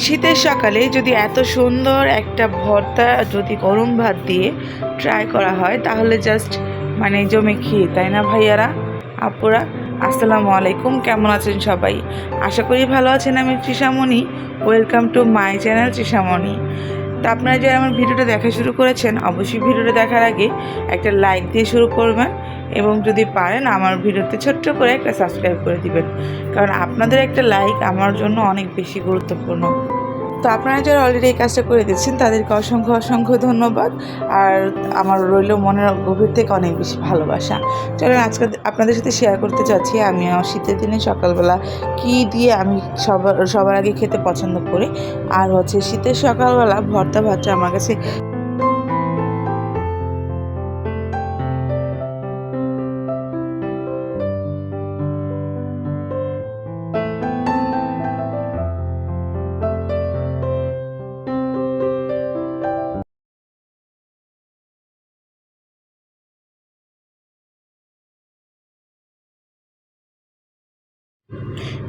শীতের সকালে যদি এত সুন্দর একটা ভর্তা যদি গরম ভাত দিয়ে ট্রাই করা হয় তাহলে জাস্ট জমে খেয়ে, তাই না ভাইয়ারা আপুরা? আসসালামু আলাইকুম, কেমন আছেন সবাই? আশা করি ভালো আছেন। আমি তৃষামণি, ওয়েলকাম টু মাই চ্যানেল তৃষামণি। তো আপনারা যারা আমার ভিডিওটা দেখা শুরু করেছেন অবশ্যই ভিডিওটা দেখার আগে একটা লাইক দিয়ে শুরু করবেন এবং যদি পারেন আমার ভিডিওতে ছোট্ট করে একটা সাবস্ক্রাইব করে দিবেন, কারণ আপনাদের একটা লাইক আমার জন্য অনেক বেশি গুরুত্বপূর্ণ। তো আপনারা যারা অলরেডি এই কাজটা করে দিচ্ছেন তাদেরকে অসংখ্য অসংখ্য ধন্যবাদ, আর আমার রইল মনের গভীর থেকে অনেক বেশি ভালোবাসা। চলুন আজকে আপনাদের সাথে শেয়ার করতে চাচ্ছি আমি আমার শীতের দিনে সকালবেলা কি দিয়ে আমি সবার আগে খেতে পছন্দ করি। আর শীতের সকালবেলা ভর্তা ভাতটা আমার কাছে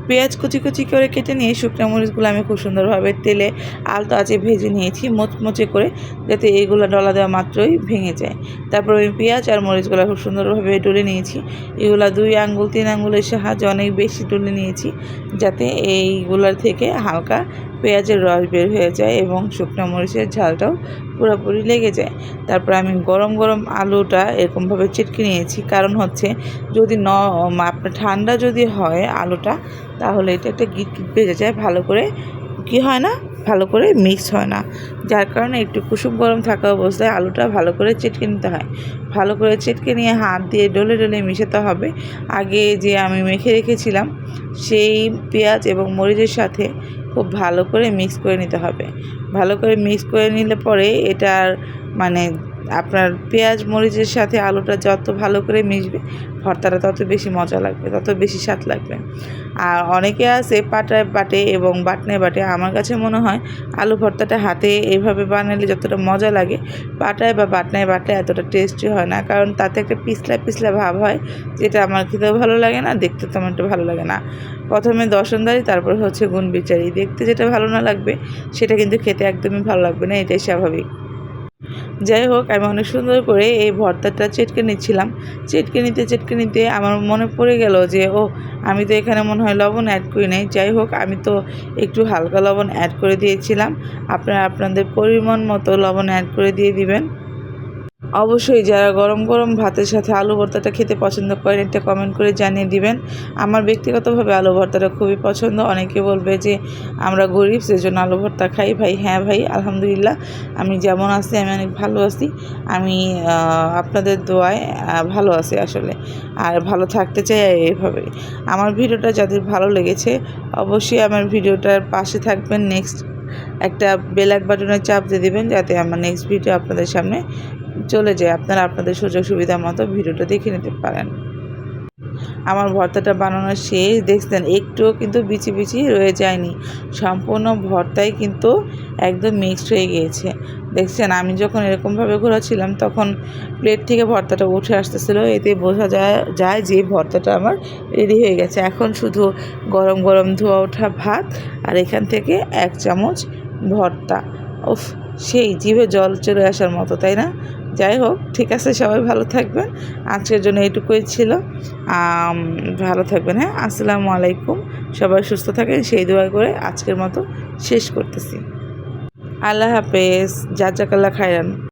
পেঁয়াজ কুচি কুচি করে কেটে নিয়ে শুকনো মরিচগুলো আমি খুব সুন্দরভাবে তেলে আলতো আঁচে ভেজে নিয়েছি মুচমুচে করে, যাতে এইগুলো ডলা দেওয়া মাত্রই ভেঙে যায়। তারপর আমি পেঁয়াজ আর মরিচগুলো খুব সুন্দরভাবে ডলে নিয়েছি। এগুলো 2 আঙ্গুল 3 আঙ্গুলের সাহায্যে অনেক বেশি ডলে নিয়েছি, যাতে এইগুলোর থেকে হালকা পেঁয়াজের রস বের হয়ে যায় এবং শুকনো মরিচের ঝালটাও পুরোপুরি লেগে যায়। তারপর আমি গরম গরম আলুটা এরকমভাবে চিটকে নিয়েছি, কারণ যদি আপনার ঠান্ডা যদি হয় আলুটা, তাহলে এটা একটা গিট গিট বেজে যায়, ভালো করে হয় না, ভালো করে মিক্স হয় না। যার কারণে একটু কুসুম গরম থাকা অবস্থায় আলুটা ভালো করে চেটকে নিতে হয়। ভালো করে চেটকে নিয়ে হাত দিয়ে ডলে ডলে মিশাতে হবে। আগে যে আমি মেখে রেখেছিলাম সেই পেঁয়াজ এবং মরিচের সাথে খুব ভালো করে মিক্স করে নিতে হবে। ভালো করে মিক্স করে নিলে পরে এটার আপনার পেঁয়াজ মরিচের সাথে আলুটা যত ভালো করে মিশবে ভর্তাটা তত বেশি মজা লাগবে, তত বেশি স্বাদ লাগবে। আর অনেকে আছে পাটায় বাটে এবং বাটনায় বাটে। আমার কাছে মনে হয় আলু ভর্তাটা হাতে এইভাবে বানালে যতটা মজা লাগে পাটায় বা বাটনায় বাটলে এতটা টেস্টি হয় না, কারণ তাতে একটা পিছলা পিছলা ভাব হয়, যেটা আমার খেতেও ভালো লাগে না, দেখতে তেমন একটা ভালো লাগে না। প্রথমে দর্শনদারি, তারপর গুণ বিচারি। দেখতে যেটা ভালো না লাগবে সেটা কিন্তু খেতে একদমই ভালো লাগবে না, এটাই স্বাভাবিক। যাই হোক, আমি অনেক সুন্দর করে এই ভর্তাটা চেটকে নিচ্ছিলাম। চেটকে নিতে আমার মনে পড়ে গেল যে আমি তো এখানে মনে হয় লবণ অ্যাড করি নাই। যাই হোক, আমি তো একটু হালকা লবণ অ্যাড করে দিয়েছিলাম। আপনারা আপনাদের পরিমাণ মতো লবণ অ্যাড করে দিয়ে দিবেন। অবশ্যই যারা গরম গরম ভাতের সাথে আলু ভর্তাটা খেতে পছন্দ করেন একটা কমেন্ট করে জানিয়ে দিবেন। আমার ব্যক্তিগতভাবে আলু ভর্তাটা খুবই পছন্দ। অনেকে বলবে যে আমরা গরিব সেজন্য আলু ভর্তা খাই। ভাই, হ্যাঁ ভাই, আলহামদুলিল্লাহ আমি যেমন আছি আমি অনেক ভালো আছি। আমি আপনাদের দোয়ায় ভালো আছি আসলে, আর ভালো থাকতে চাই এইভাবে। আমার ভিডিওটা যাদের ভালো লেগেছে অবশ্যই আমার ভিডিওটার পাশে থাকবেন। নেক্সট একটা বেল বাটনের চাপ দিয়ে দেবেন, যাতে আমার নেক্সট ভিডিও আপনাদের সামনে চলে যায়, আপনারা আপনাদের সুযোগ সুবিধা মতো ভিডিওটা দেখে নিতে পারেন। আমার ভর্তাটা বানানো শেষ। দেখছেন একটুও কিন্তু বিচি বিচি রয়ে যায়নি, সম্পূর্ণ ভর্তাই কিন্তু একদম মিক্সড হয়ে গিয়েছে। দেখছেন আমি যখন এরকমভাবে ঘোরাচ্ছিলাম তখন প্লেট থেকে ভর্তাটা উঠে আসতেছিল, এতে বোঝা যায় যে ভর্তাটা আমার রেডি হয়ে গেছে। এখন শুধু গরম গরম ধোয়া ওঠা ভাত আর এখান থেকে 1 চামচ ভর্তা। উফ, সেই জিভে জল চলে আসার মতো, তাই না? যাই হোক, ঠিক আছে, সবাই ভালো থাকবেন। আজকের জন্য এইটুকুই ছিল। ভালো থাকবেন। হ্যাঁ, আসসালামু আলাইকুম। সবাই সুস্থ থাকেন সেই দোয়া করে আজকের মতো শেষ করতেছি। আল্লাহ হাফেজ। জাযাকাল্লাহ খায়রান।